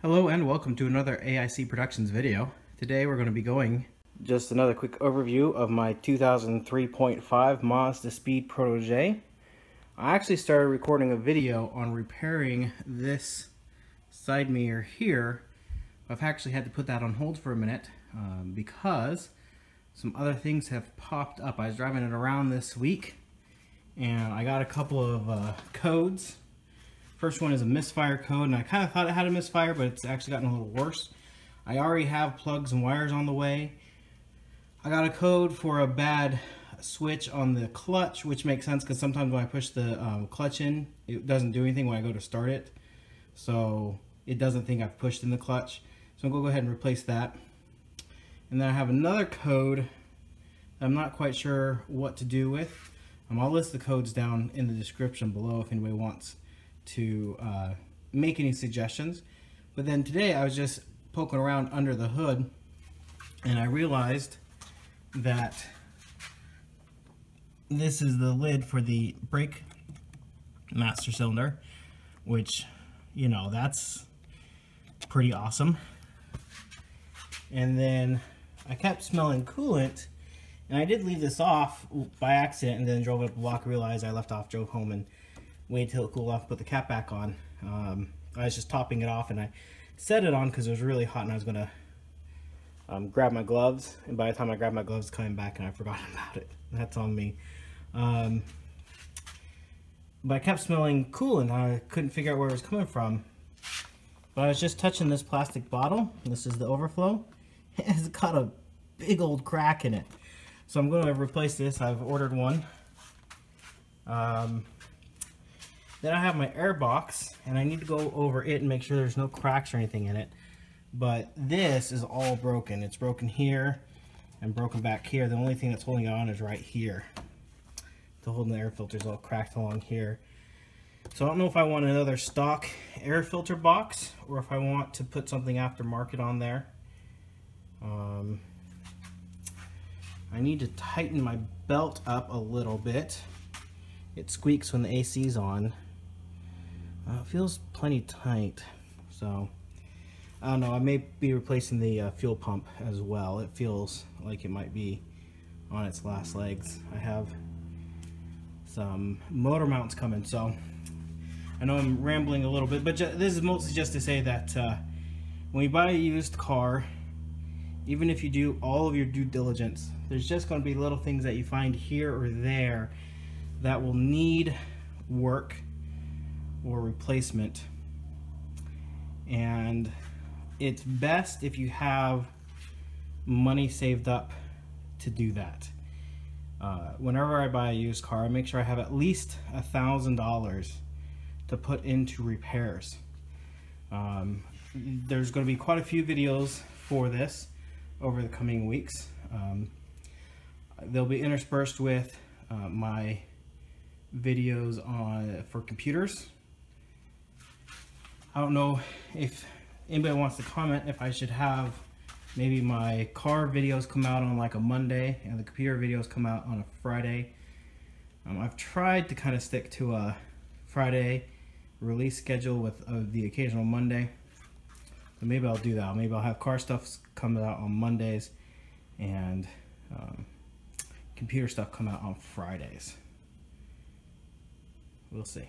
Hello and welcome to another AIC Productions video. Today we're going to be going just another quick overview of my 2003.5 Mazdaspeed protege. I actually started recording a video on repairing this side mirror here. I've actually had to put that on hold for a minute because some other things have popped up. I was driving it around this week and I got a couple of codes. First one is a misfire code, and I kind of thought it had a misfire, but it's actually gotten a little worse. I already have plugs and wires on the way. I got a code for a bad switch on the clutch, which makes sense because sometimes when I push the clutch in, it doesn't do anything when I go to start it. So it doesn't think I've pushed in the clutch. So I'm going to go ahead and replace that. And then I have another code I'm not quite sure what to do with. I'll list the codes down in the description below if anybody wants to make any suggestions. But then today I was just poking around under the hood and I realized that this is the lid for the brake master cylinder, which, you know, that's pretty awesome. And then I kept smelling coolant, and I did leave this off by accident and then drove up the block, realized I left off, drove home and waited till it cooled off, put the cap back on. I was just topping it off and I set it on because it was really hot and I was going to grab my gloves, and by the time I grabbed my gloves coming back and I forgot about it. That's on me. But I kept smelling coolant. I couldn't figure out where it was coming from. But I was just touching this plastic bottle. This is the overflow. It's got a big old crack in it. So I'm going to replace this. I've ordered one. Then I have my air box, and I need to go over it and make sure there's no cracks or anything in it. But this is all broken. It's broken here and broken back here. The only thing that's holding it on is right here. The holding the air filter is all cracked along here. So I don't know if I want another stock air filter box or if I want to put something aftermarket on there. I need to tighten my belt up a little bit. It squeaks when the AC's on. It feels plenty tight, so I don't know. I may be replacing the fuel pump as well. It feels like it might be on its last legs. I have some motor mounts coming, so I know I'm rambling a little bit, but this is mostly just to say that when you buy a used car, even if you do all of your due diligence, there's just going to be little things that you find here or there that will need work or replacement, and it's best if you have money saved up to do that. Whenever I buy a used car, I make sure I have at least $1,000 to put into repairs. There's going to be quite a few videos for this over the coming weeks. They'll be interspersed with my videos for computers. I don't know if anybody wants to comment if I should have maybe my car videos come out on like a Monday and the computer videos come out on a Friday. I've tried to kind of stick to a Friday release schedule with the occasional Monday, but maybe I'll do that. Maybe I'll have car stuff come out on Mondays and computer stuff come out on Fridays. We'll see.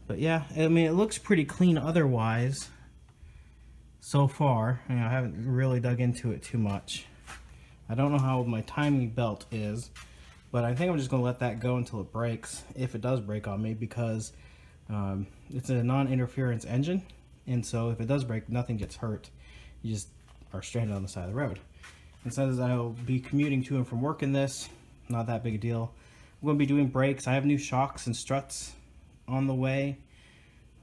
But yeah, I mean, it looks pretty clean otherwise so far. I haven't really dug into it too much. I don't know how my timing belt is, but I think I'm just going to let that go until it breaks, if it does break on me, because it's a non-interference engine, and so if it does break, nothing gets hurt. You just are stranded on the side of the road. And since I'll be commuting to and from work in this, not that big a deal. I'm going to be doing brakes. I have new shocks and struts on the way.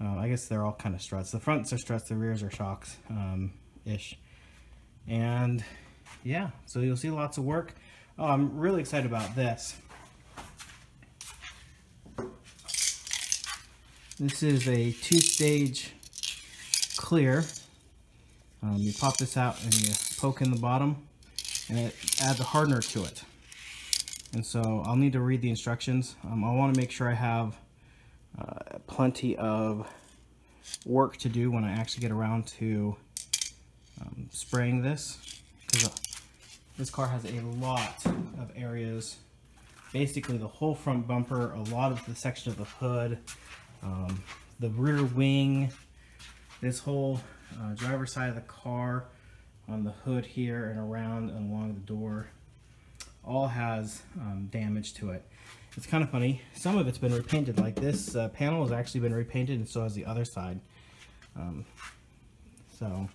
I guess they're all kind of struts. The fronts are struts, the rears are shocks ish. And yeah, so you'll see lots of work. Oh, I'm really excited about this. This is a 2-stage clear. You pop this out and you poke in the bottom and it adds a hardener to it. And so I'll need to read the instructions. I want to make sure I have plenty of work to do when I actually get around to spraying this, because this car has a lot of areas, basically the whole front bumper, a lot of the section of the hood, the rear wing, this whole driver's side of the car, on the hood here and around and along the door, all has damage to it. It's kind of funny, some of it's been repainted. Like this panel has actually been repainted, and so has the other side. So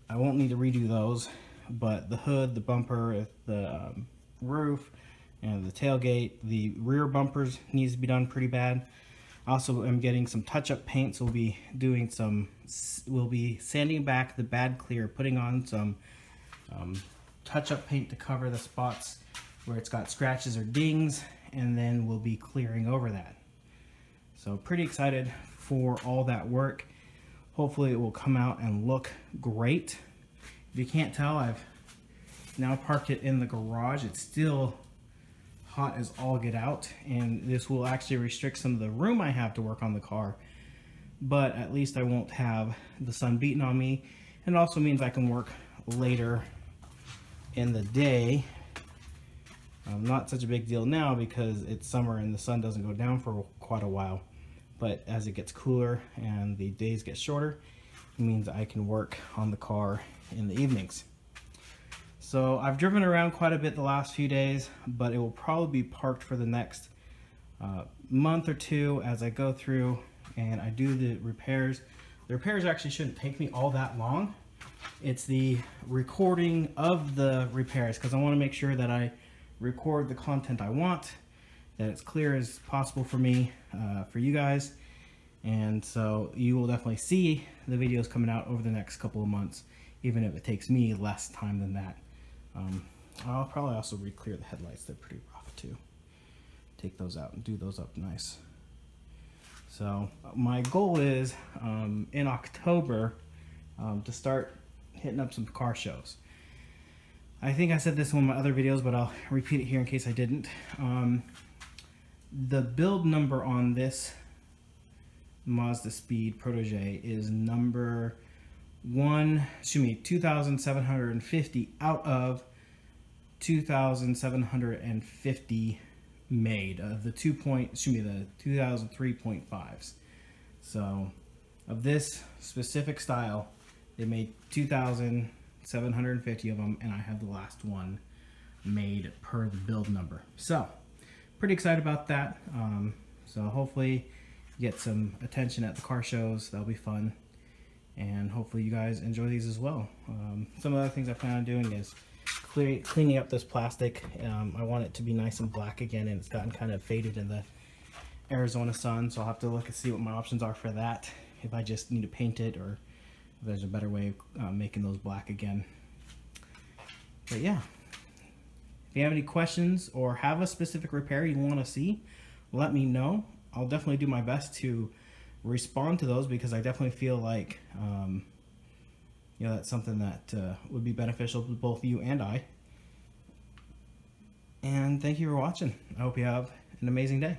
I won't need to redo those, but the hood, the bumper, the roof, and the tailgate, the rear bumpers needs to be done pretty bad. Also, I'm getting some touch-up paint, so we'll be sanding back the bad clear, putting on some touch-up paint to cover the spots where it's got scratches or dings, and then we'll be clearing over that. So pretty excited for all that work. Hopefully it will come out and look great. If you can't tell, I've now parked it in the garage. It's still hot as all get out, and this will actually restrict some of the room I have to work on the car, but at least I won't have the sun beating on me. And it also means I can work later in the day. Not such a big deal now because it's summer and the sun doesn't go down for quite a while, but as it gets cooler and the days get shorter, it means I can work on the car in the evenings. So I've driven around quite a bit the last few days, but it will probably be parked for the next month or two as I go through and I do the repairs. The repairs actually shouldn't take me all that long. It's the recording of the repairs, because I want to make sure that I record the content I want, that it's clear as possible for me, for you guys. And so you will definitely see the videos coming out over the next couple of months, even if it takes me less time than that. I'll probably also re-clear the headlights. They're pretty rough too. Take those out and do those up nice. So my goal is in October to start hitting up some car shows. I think I said this in one of my other videos, but I'll repeat it here in case I didn't. The build number on this Mazdaspeed Protege is number 2,750 out of 2,750 made of the 2003.5s. So of this specific style, they made 2,750 of them, and I have the last one made per the build number. So pretty excited about that. So hopefully get some attention at the car shows. That'll be fun, and hopefully you guys enjoy these as well. Some of the other things I plan on doing is cleaning up this plastic. I want it to be nice and black again, and it's gotten kind of faded in the Arizona sun, so I'll have to look and see what my options are for that, if I just need to paint it or if there's a better way of making those black again. But yeah, if you have any questions or have a specific repair you want to see, let me know. I'll definitely do my best to respond to those, because I definitely feel like you know, that's something that would be beneficial to both you and I. And thank you for watching. I hope you have an amazing day.